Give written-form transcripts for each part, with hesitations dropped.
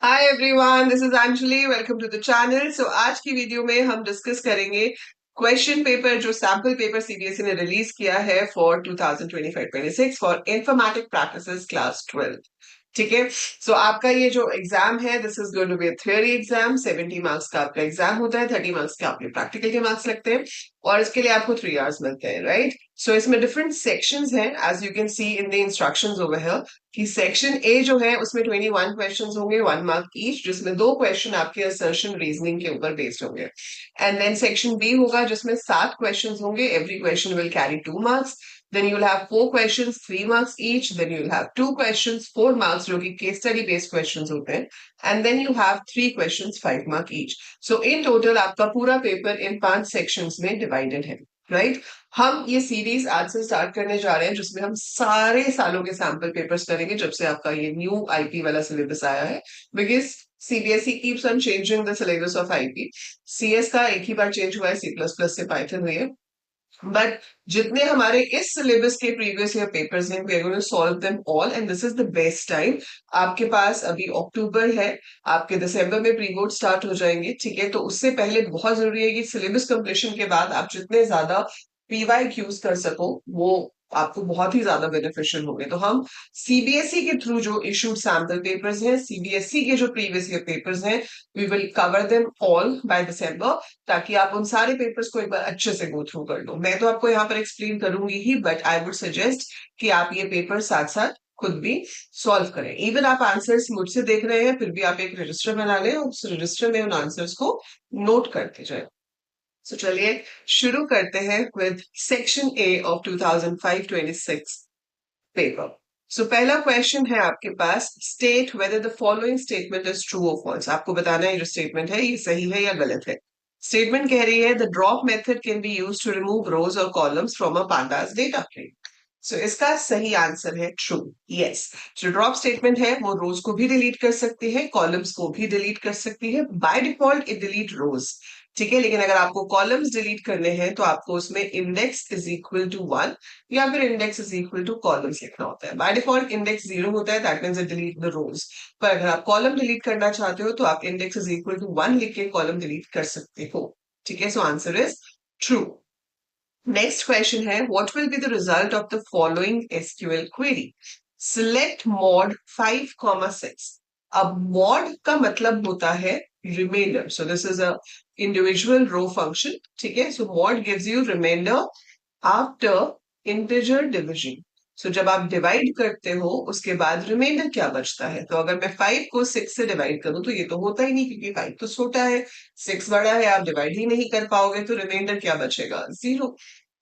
Hi everyone, this is Anjali. Welcome to the channel. So आज की video में हम डिस्कस करेंगे क्वेश्चन पेपर जो सैम्पल पेपर सीबीएसई ने रिलीज किया है for 2025-26 for informatic practices class 12। ठीक है। सो आपका ये जो एग्जाम है, this is going to be theory exam. 70 marks का आपका एग्जाम होता है, 30 मार्क्स के आपके प्रैक्टिकल के मार्क्स लगते हैं और इसके लिए आपको 3 आवर्स मिलते हैं, राइट। सो इसमें डिफरेंट सेक्शंस हैं, as you can see in the instructions over here कि सेक्शन ए जो है उसमें 21 क्वेश्चंस होंगे, 1 मार्क ईच, जिसमें 2 क्वेश्चन आपके असर्शन रीजनिंग के ऊपर बेस्ड होंगे। एंड देन सेक्शन बी होगा जिसमें 7 क्वेश्चंस होंगे, every question will carry 2 marks. Then you'll have 4 questions, 3 marks each. Then you'll have 2 questions, 4 marks, जो कि case study based questions होते हैं. And then you have 3 questions, 5 mark each. So in total आपका पूरा paper in 5 sections में divided है, right? हम ये सीरीज आज से स्टार्ट करने जा रहे हैं जिसमें हम सारे सालों के सैंपल पेपर्स करेंगे जब से आपका ये न्यू आईपी वाला सिलेबस आया है। Because CBSE keeps on changing the syllabus of IP. CS का एक ही बार चेंज हुआ है, सी प्लस प्लस से पाइथन हुई है। बट जितने हमारे इस सिलेबस के प्रीवियस ईयर पेपर्स हैं, we are going to solve them all and this is the best time. आपके पास अभी अक्टूबर है, आपके दिसंबर में प्री बोर्ड स्टार्ट हो जाएंगे, ठीक है। तो उससे पहले बहुत जरूरी है कि सिलेबस कंप्लीशन के बाद आप जितने ज्यादा पीवाई क्यूज कर सको वो आपको बहुत ही ज्यादा बेनिफिशियल होंगे। तो हम सीबीएसई के थ्रू जो इशूड सैम्पल पेपर्स हैं, सीबीएसई के जो प्रीवियस ईयर पेपर्स हैं, we will cover them all by December, ताकि आप उन सारे पेपर्स को एक बार अच्छे से गो थ्रू कर लो। मैं तो आपको यहाँ पर एक्सप्लेन करूंगी ही, बट आई वुड सजेस्ट कि आप ये पेपर साथ साथ खुद भी सॉल्व करें। इवन आप आंसर्स मुझसे देख रहे हैं फिर भी आप एक रजिस्टर बना लें और उस रजिस्टर में उन आंसर्स को नोट करते जाए। सो चलिए शुरू करते हैं with section A of 2005-26 paper. So पहला क्वेश्चन है आपके पास, state whether the following statement is true और फॉल्स। आपको बताना है जो स्टेटमेंट है ये सही है या गलत है। स्टेटमेंट कह रही है the drop method can be used to remove rows और columns from a pandas data frame. So इसका सही आंसर है ट्रू, यस। जो ड्रॉप स्टेटमेंट है वो रोज को भी डिलीट कर सकती है, कॉलम्स को भी डिलीट कर सकती है। बाय डिफॉल्ट इट डिलीट रोज, ठीक है। लेकिन अगर आपको कॉलम्स डिलीट करने हैं तो आपको उसमें इंडेक्स इज इक्वल टू 1 या फिर index is equal to columns लिखना होता है। बाय डिफॉल्ट इंडेक्स 0 होता है, that means it delete the rows. पर अगर आप कॉलम डिलीट करना चाहते हो तो आप इंडेक्स इज इक्वल टू 1 लिख के कॉलम डिलीट कर सकते हो, ठीक है। So answer is true. Next question है, what will be the result of the following SQL query. Select mod 5,6। अब मॉड का मतलब होता है reminder, so this is a individual row function, ठीक है। So mod gives you reminder after integer division. So जब आप डिवाइड करते हो उसके बाद रिमाइंडर क्या बचता है। तो अगर मैं 5 को 6 से डिवाइड करूं तो ये तो होता ही नहीं, क्योंकि 5 तो छोटा है, 6 बड़ा है, आप डिवाइड ही नहीं कर पाओगे। तो रिमाइंडर क्या बचेगा, 0।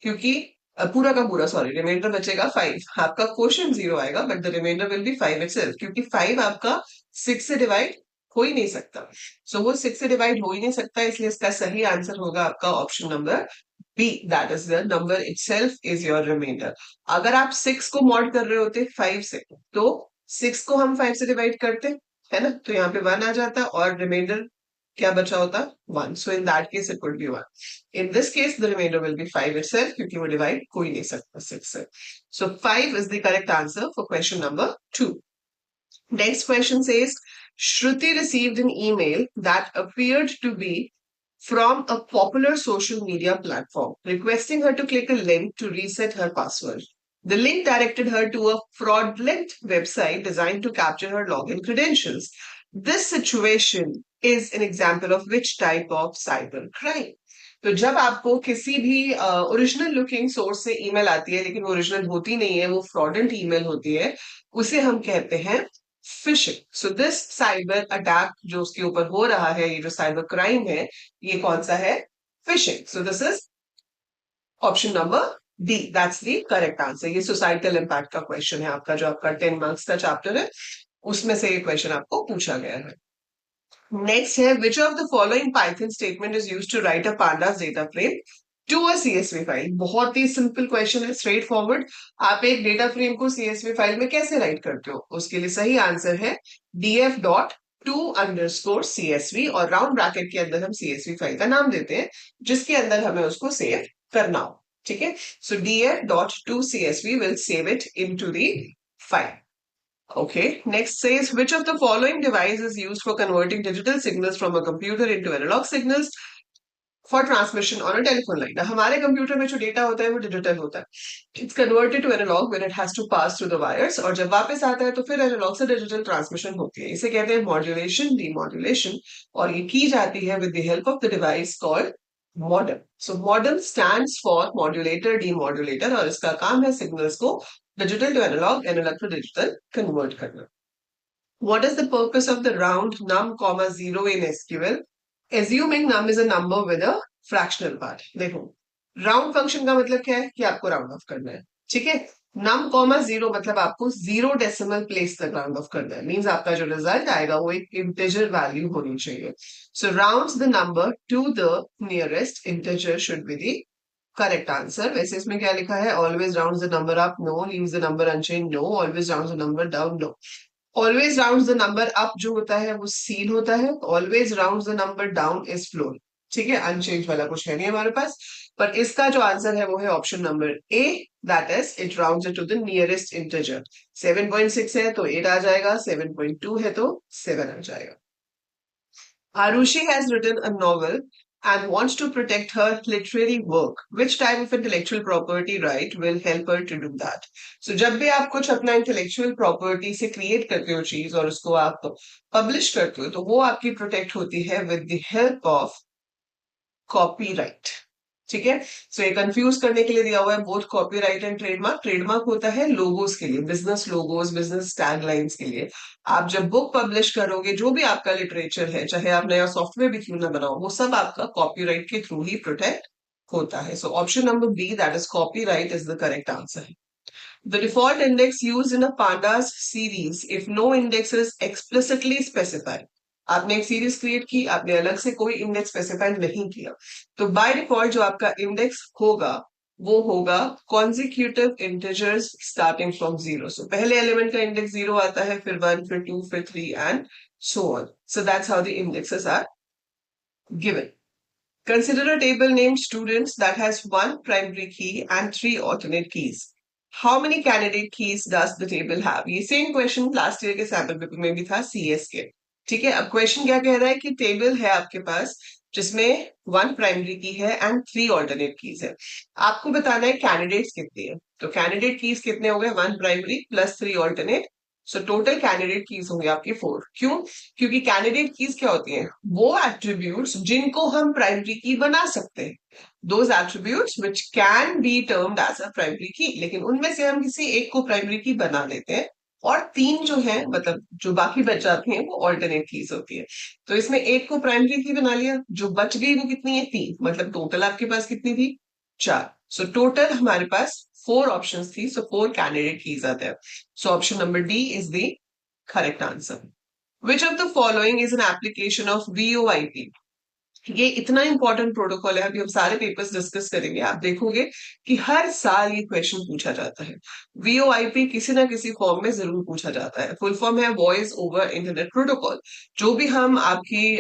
क्योंकि पूरा का पूरा, सॉरी, रिमाइंडर बचेगा 5। आपका क्वेश्चन 0 आएगा but the reminder will be 5 itself, क्योंकि 5 आपका 6 से डिवाइड हो ही नहीं सकता। सो वो 6 से डिवाइड हो ही नहीं सकता, इसलिए इसका सही आंसर होगा आपका option number B, that is the number itself is your reminder. अगर आप 6 को मॉड कर रहे होते 5 से, तो 6 को हम 5 से डिवाइड करते, है ना, तो यहाँ पे 1 आ जाता और रिमाइंडर क्या बचा होता, 1। So in that case it would be 1। In this case the reminder will be 5 itself, क्योंकि वो डिवाइड हो ही नहीं सकता 6 से। So 5 is the correct answer for question number 2। Next question says, Shruti received an email that appeared to be from a popular social media platform, requesting her to click a link to reset her password. The link directed her to a fraudulent website designed to capture her login credentials. This situation is an example of which type of cyber crime? तो जब आपको किसी भी original looking source से email आती है लेकिन वो ओरिजिनल होती नहीं है, वो फ्रॉडेंट ईमेल होती है, उसे हम कहते हैं fishing. So this cyber attack जो उसके ऊपर हो रहा है, ये जो साइबर क्राइम है, ये कौन सा है, fishing. So this is option number D, that's the correct answer. ये सोसाइटल इम्पैक्ट का क्वेश्चन है आपका, जो आपका 10 मार्क्स का चैप्टर है उसमें से ये क्वेश्चन आपको पूछा गया है। नेक्स्ट है, which of the following Python statement is used to write a pandas data frame to a CSV file. बहुत ही सिंपल क्वेश्चन है, स्ट्रेट फॉरवर्ड। आप एक डेटा फ्रेम को सीएसवी फाइल में कैसे राइट करते हो, उसके लिए सही आंसर है DF dot two underscore CSV, और राउंड ब्रैकेट के अंदर हम सीएसवी फाइल का नाम देते हैं जिसके अंदर हमें उसको सेव करना हो, ठीक है। So DF dot to CSV will save it in to the file. Okay, next says which of the following device is used for converting digital signals from a computer into analog signals for transmission on a telephone line. हमारे computer में जो data होता है वो digital होता है. It's converted to analog when it has to pass through the wires और जब वापस आता है तो फिर एनालॉग से डिजिटल ट्रांसमिशन होती है. इसे कहते हैं मॉड्यूलेशन, डीमॉड्यूलेशन और ये की जाती है with the help of the device called modem. So modem stands for modulator, demodulator और इसका काम है सिग्नल्स को digital to analog, analog to digital convert करना. What is the purpose of the round num comma 0 in SQL? Assuming num is a number with a fractional part. देखो round function का मतलब क्या है कि आपको राउंड ऑफ करना है. ठीक है. नम कॉमा 0 मतलब आपको 0 डेसिमल प्लेस तक राउंड ऑफ करना है. मींस आपका जो रिजल्ट आएगा वो एक इंटीजर वैल्यू होनी चाहिए. So rounds the number to the nearest integer should be the correct answer. वैसे इसमें क्या लिखा है? Always rounds the number up, no. Leaves the number unchange, no. Always rounds the number down, no. Always rounds the number up जो होता है वो सीन होता है. Always rounds the number down is floor. ठीक है. अनचेंज वाला कुछ है नहीं हमारे पास. पर इसका जो आंसर है वो है option number A. That is it rounds to the nearest integer. 7.6 है तो 8 आ जाएगा. 7.2 है तो 7 आ जाएगा. Arushi has written a novel and wants to protect her literary work. Which type of intellectual property right will help her to do that? So जब भी आप कुछ अपना intellectual property से create करते हो चीज और उसको आप publish करते हो तो वो आपकी protect होती है with the help of copyright. ठीक है. सो ये कंफ्यूज करने के लिए दिया हुआ है both copyright and trademark. Trademark होता है लोगोस के लिए, बिजनेस लोगोस, बिजनेस टैगलाइंस के लिए. आप जब बुक पब्लिश करोगे, जो भी आपका लिटरेचर है, चाहे आप नया सॉफ्टवेयर भी क्यों ना बनाओ, वो सब आपका कॉपीराइट के थ्रू ही प्रोटेक्ट होता है. So option number B, that is copyright, is the correct answer. The default index used in a pandas series if no index is explicitly specified. आपने एक सीरीज क्रिएट की, आपने अलग से कोई इंडेक्स स्पेसिफाइड नहीं किया, तो बाय डिफॉल्ट जो आपका इंडेक्स होगा वो होगा कॉन्जिक्यूटिव इंटीजर्स स्टार्टिंग फ्रॉम 0. सो पहले एलिमेंट का इंडेक्स 0 आता है, फिर 1, फिर 2, फिर 3 and so on. So that's how the indexes are given. Consider a table named students that has one primary key and three alternate keys. How many candidate keys does the table have? ये same question last year के sample paper में भी था CS के. ठीक है. अब question क्या कह रहा है कि टेबल है आपके पास जिसमें वन प्राइमरी की है एंड थ्री ऑल्टरनेट कीज है. आपको बताना है कैंडिडेट्स कितनी है. तो कैंडिडेट कीज कितने हो गए? One primary plus three alternate. So total candidate keys होंगे आपके 4. क्यों? क्योंकि कैंडिडेट कीज क्या होती हैं? वो एट्रीब्यूट्स जिनको हम प्राइमरी की बना सकते हैं. Those attributes which can be termed as a primary key. लेकिन उनमें से हम किसी एक को प्राइमरी की बना लेते हैं और तीन जो है, मतलब जो बाकी बच जाती हैं, वो ऑल्टरनेट कीज होती है. तो इसमें एक को प्राइमरी की बना लिया, जो बच गई वो कितनी है? 3. मतलब टोटल आपके पास कितनी थी? 4. सो टोटल हमारे पास 4 ऑप्शंस थी. सो 4 कैंडिडेट कीज आते हैं. सो option number D is the correct answer. Which of the following is an application of VoIP? ये इतना इंपॉर्टेंट प्रोटोकॉल है. अभी हम सारे पेपर्स डिस्कस करेंगे. आप देखोगे कि हर साल ये क्वेश्चन पूछा जाता है. वीओआईपी किसी ना किसी फॉर्म में जरूर पूछा जाता है. फुल फॉर्म है वॉइस ओवर इंटरनेट प्रोटोकॉल. जो भी हम आपकी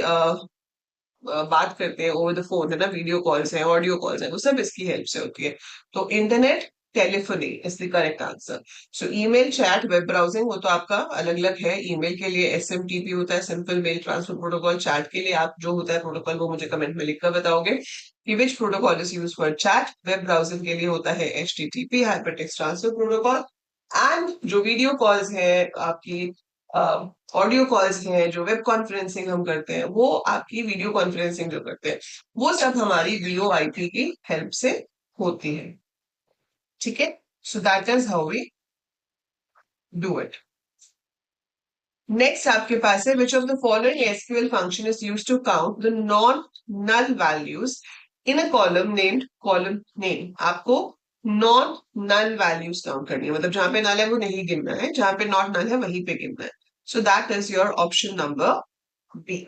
बात करते हैं ओवर द फोन है ना, वीडियो कॉल्स हैं, ऑडियो कॉल्स हैं, वो सब इसकी हेल्प से होती है. तो internet telephony is the correct answer. So email, chat, web browsing वो तो आपका अलग अलग है. ईमेल के लिए एसएमटीपी होता है, simple mail transfer protocol. Chat के लिए आप जो होता है प्रोटोकॉल वो मुझे कमेंट में लिखकर बताओगे कि विच protocol is used for chat. Web browsing के लिए होता है HTTP, hypertext transfer protocol. And जो वीडियो कॉल्स है आपकी, ऑडियो कॉल्स हैं, जो वेब कॉन्फ्रेंसिंग हम करते हैं, वो आपकी वीडियो कॉन्फ्रेंसिंग जो करते हैं, वो सब हमारी वीओआईपी की हेल्प से होती है. ठीक है. So that is how we do it. Next आपके पास है which of the following SQL function is used to count the non null values in a column named column name. आपको नॉन नल वैल्यूज काउंट करनी है. मतलब जहां पे नल है वो नहीं गिनना है, जहां पे नॉट नल है वहीं पे गिनना है. So that is your option number B.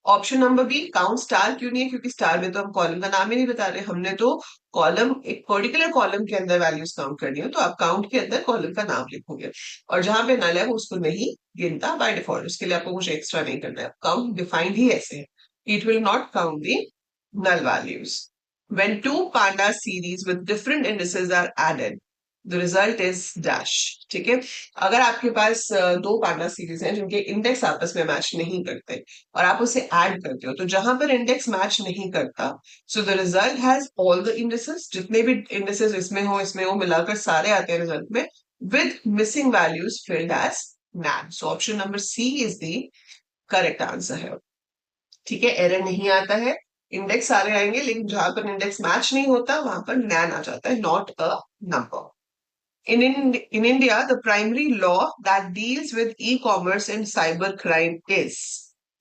Option number B. Count star क्यों नहीं है? क्योंकि स्टार में तो हम कॉलम का नाम ही नहीं बता रहे. हमने तो कॉलम, एक पर्टिकुलर कॉलम के अंदर वैल्यूज काउंट करनी है, तो आप काउंट के अंदर कॉलम का नाम लिखोगे. और जहां पे नल है वो उसको नहीं गिनता बाय डिफॉल्ट. उसके लिए आपको कुछ एक्स्ट्रा नहीं करना है. काउंट डिफाइंड ही ऐसे है. It will not count the null values. When two pandas series with different indices are added, the result is dash. ठीक है, अगर आपके पास दो पांडा सीरीज हैं जिनके इंडेक्स आपस में मैच नहीं करते और आप उसे ऐड करते हो, तो जहां पर इंडेक्स मैच नहीं करता, so the result has all the indices, जितने भी इंडिसेस इसमें हो मिलाकर सारे आते हैं रिजल्ट में, with missing values filled as NaN. So option number C is the correct answer है। ठीक है, एरर नहीं आता है, इंडेक्स सारे आएंगे, लेकिन जहां पर इंडेक्स मैच नहीं होता वहां पर नैन आ जाता है, not a number. In India, the primary law that deals with e-commerce and cyber crime is.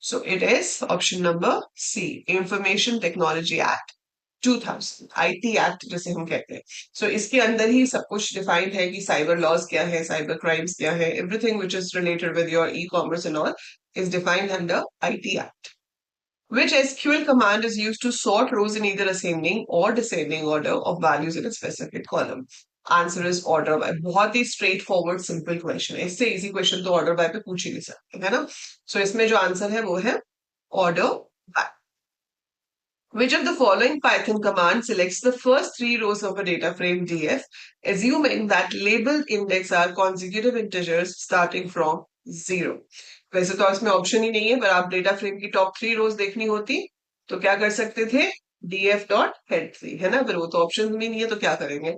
So it is option number C, Information Technology Act 2000, IT Act जिसे हम कहते हैं। So इसके अंदर ही सब कुछ डिफाइंड है कि साइबर लॉज क्या है, साइबर क्राइम्स क्या है, everything which is related with your e-commerce and all is defined under IT Act. Which SQL command is used to sort rows in either ascending or descending order of values in a specific column? Answer is order by. बहुत ही straight forward simple question है, इससे easy question तो order by पे पूछ ही नहीं सकते, है ना। सो इसमें जो आंसर है वो है order by. Which of the following Python command selects the first three rows of a data frame DF, assuming that labeled index are consecutive integers starting from 0? वैसे तो इसमें ऑप्शन ही नहीं है, पर आप डेटा फ्रेम की टॉप 3 रोज देखनी होती तो क्या कर सकते थे, df डॉट हेड 3, है ना, पर वो तो ऑप्शन में नहीं है तो क्या करेंगे।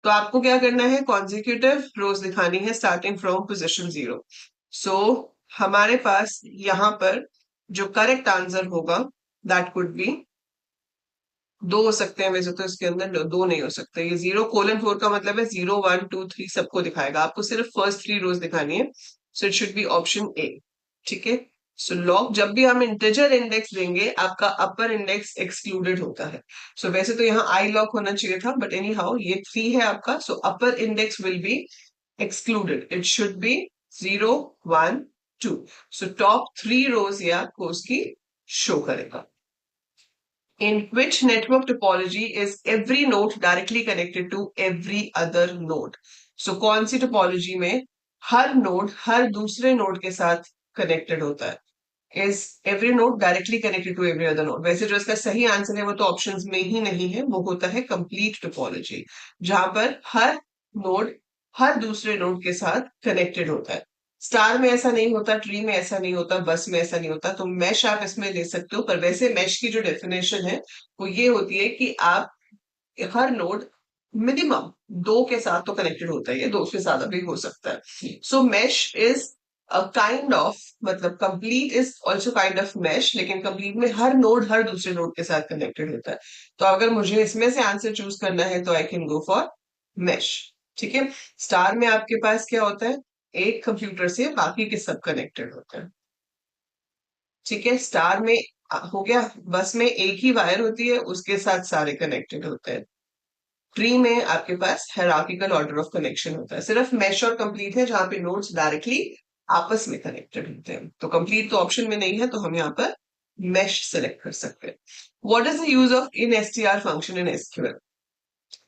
तो आपको क्या करना है, कॉन्जिक्यूटिव रोज दिखानी है स्टार्टिंग फ्रॉम पोजिशन 0। सो हमारे पास यहां पर जो करेक्ट आंसर होगा दैट कुड बी, दो हो सकते हैं वैसे तो इसके अंदर, दो नहीं हो सकते, ये 0:4 का मतलब है 0 1 2 3 सबको दिखाएगा, आपको सिर्फ फर्स्ट 3 रोज दिखानी है। So it should B option A. ठीक है, सो लॉग जब भी हम इंटीजर इंडेक्स देंगे आपका अपर इंडेक्स एक्सक्लूडेड होता है। सो वैसे तो यहाँ आई लॉग होना चाहिए था, बट एनी हाउ ये 3 है आपका, so upper index will be excluded, it should be 0 1 2। So top 3 rows ये आपको उसकी शो करेगा। In which network topology is every node directly connected to every other node? So कौन सी टोपोलॉजी में हर नोड हर दूसरे नोड के साथ कनेक्टेड होता है? Is every node directly connected to every other node? वैसे जो इसका सही आंसर है वो तो ऑप्शंस में ही नहीं है, वो होता है कंप्लीट टोपोलॉजी, जहां पर हर नोड हर दूसरे नोड के साथ कनेक्टेड होता है। स्टार में ऐसा नहीं होता, ट्री में ऐसा नहीं होता, बस में ऐसा नहीं होता, तो मैश आप इसमें ले सकते हो, पर वैसे मैश की जो डेफिनेशन है वो ये होती है कि आप हर नोड मिनिमम दो के साथ तो कनेक्टेड होता है, ये दो से ज्यादा भी हो सकता है। So mesh is a kind of, मतलब complete is also kind of mesh, लेकिन कंप्लीट में हर नोड हर दूसरे नोड के साथ कनेक्टेड होता है। तो अगर मुझे इसमें से आंसर चूज करना है तो I can go for mash. ठीक है, स्टार में आपके पास क्या होता है, एक कंप्यूटर से बाकी के सब कनेक्टेड होते हैं। ठीक है, स्टार में हो गया, बस में एक ही वायर होती है उसके साथ सारे कनेक्टेड होते हैं। ट्री में आपके पास हायरार्किकल ऑर्डर ऑफ कनेक्शन होता है, सिर्फ मैश और कंप्लीट है जहां पे नोड्स डायरेक्टली आपस में कनेक्टेड होते हैं। तो कंप्लीट तो ऑप्शन में नहीं है, तो हम यहाँ पर मैश सेलेक्ट कर सकते हैं। What is the use of in STR function in SQL?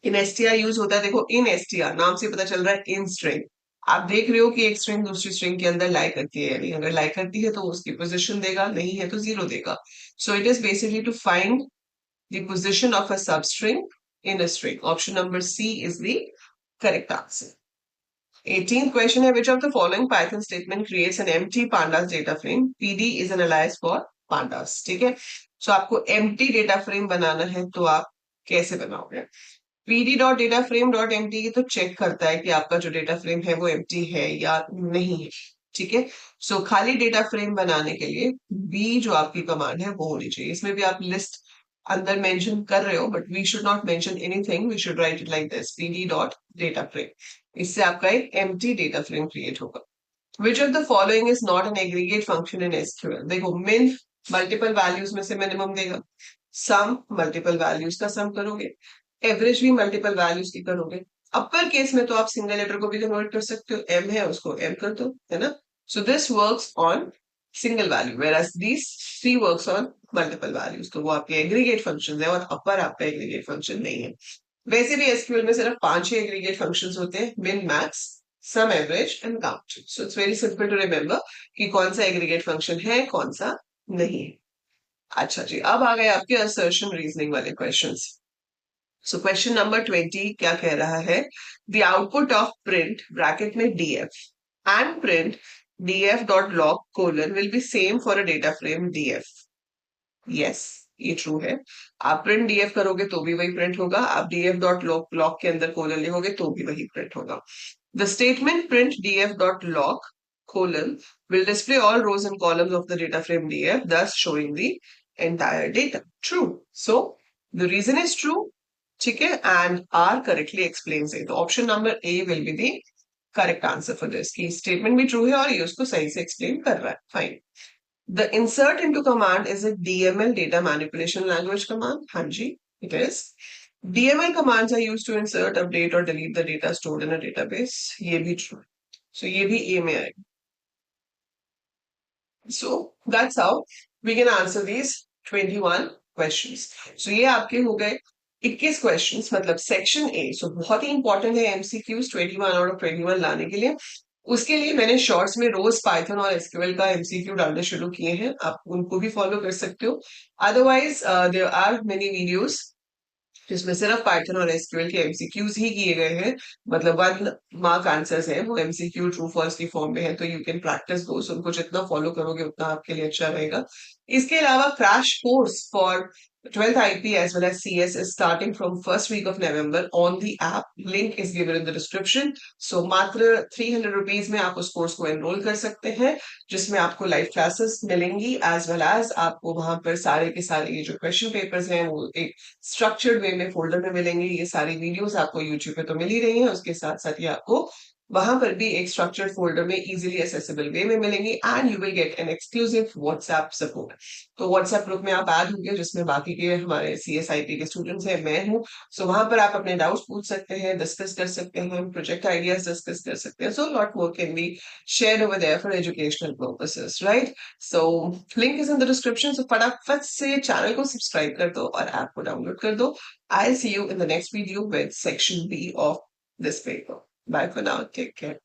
In STR use होता है, देखो इन एसटीआर नाम से पता चल रहा है इन स्ट्रिंग। आप देख रहे हो कि एक स्ट्रिंग दूसरी स्ट्रिंग के अंदर लाई करती है, यानी अगर लाई करती है तो उसकी पोजीशन देगा, नहीं है तो जीरो देगा। So it is basically to find the position of a substring in a string. Option number C is the correct answer. 18th question है, which of the following Python statement creates an empty pandas data frame? PD is an alias for pandas. ठीक है, so आपको empty data frame बनाना है तो आप कैसे बनाओगे? pd.dataframe.empty ये तो चेक करता है कि आपका जो डेटा फ्रेम है वो एम्प्टी है या नहीं है। ठीक है, सो खाली डेटा फ्रेम बनाने के लिए बी जो आपकी कमांड है वो होनी चाहिए। इसमें भी आप लिस्ट अंदर मेंशन कर रहे हो, but we should not mention anything, we should write it like this, pd.dataframe। इससे आपका एक एम्प्टी डेटा फ्रेम क्रिएट होगा। Which of the following is not an aggregate function in SQL? देखो min मल्टीपल वैल्यूज में से minimum देगा, सम multiple values का सम करोगे, एवरेज भी मल्टीपल वैल्यूज की करोगे। अपर केस में तो आप सिंगल लेटर को भी कन्वर्ट कर सकते हो, एम है उसको एम कर दो, है ना। So this works on single value, whereas these three works on multiple values, तो वो आपके एग्रीगेट फंक्शन है और अपर आपका एग्रीगेट फंक्शन नहीं है। वैसे भी एसक्यूएल में सिर्फ 5 ही एग्रीगेट फंक्शंस होते हैं, min max sum average and count. So it's very simple to remember कि कौन सा एग्रीगेट फंक्शन है कौन सा नहीं है। अच्छा जी, अब आ गए आपके असर्शन रीजनिंग वाले क्वेश्चंस। सो क्वेश्चन नंबर 20 क्या कह रहा है? The output of print bracket में df and print df dot log colon will be same for a data frame df. Yes, ये ट्रू है. आप प्रिंट डीएफ करोगे तो भी वही प्रिंट होगा, आप डीएफ डॉट लॉग के अंदर कोलन लिखोगे तो भी वही प्रिंट होगा. The statement print df dot log colon will display all rows and columns of the data frame df, thus showing the entire data. True. So the reason is true. ठीक है, and R correctly explains it. तो option number A will be the correct answer for this. कि statement भी true है और ये उसको सही से explain कर रहा है. Fine. The insert into command is a DML data manipulation language command. हाँ जी, it is. DML commands are used to insert, update or delete the data stored in a database. ये भी true. So ये भी A में आएगा. So that's how we can answer these 21 questions. So ये आपके हो गए 21 questions, मतलब सेक्शन ए. सो बहुत ही इंपॉर्टेंट है एमसीक्यूज 21 आउट ऑफ 21 लाने के लिए. उसके लिए मैंने शॉर्ट्स में रोज पाइथन और एसक्यूएल का एमसीक्यू डालने शुरू किए हैं, आप उनको भी फॉलो कर सकते हो. Otherwise there are many videos जिसमें सिर्फ पाइथन और एसक्यूएल के एमसीक्यूज ही किए गए हैं, मतलब 1 मार्क आंसर्स है वो एमसीक्यू ट्रू फॉल्स की फॉर्म में है. तो यू कैन प्रैक्टिस दोस, उनको जितना फॉलो करोगे उतना आपके लिए अच्छा रहेगा. इसके अलावा crash course for 12th IP as well as CS is starting from first week of November on the app. Link is given in the description. So मात्र 300 रुपीज में आप उस कोर्स को एनरोल कर सकते हैं, जिसमें आपको लाइव क्लासेस मिलेंगी एज वेल एज आपको वहां पर सारे के सारे ये जो क्वेश्चन पेपर्स हैं वो एक स्ट्रक्चर्ड वे में फोल्डर में मिलेंगे. ये सारी वीडियोस आपको यूट्यूब पे तो मिल ही रही हैं, उसके साथ साथ ये आपको वहां पर भी एक स्ट्रक्चर्ड फोल्डर में इजीली एक्सेसिबल वे में मिलेंगी and you will get an exclusive WhatsApp support. तो व्हाट्सएप ग्रुप में आप ऐड होंगे जिसमें बाकी के हमारे CSIP के स्टूडेंट्स हैं, मैं हूँ. सो वहां पर आप अपने डाउट्स पूछ सकते हैं, डिस्कस कर सकते हैं, प्रोजेक्ट आइडियाज डिस्कस कर सकते हैं. So lot more can be shared over there for educational purposes, right? So link is in the description. So फटाफट से चैनल को सब्सक्राइब कर दो और ऐप को डाउनलोड कर दो. I see you in the next video with section B of this paper. Bye for now. Take care.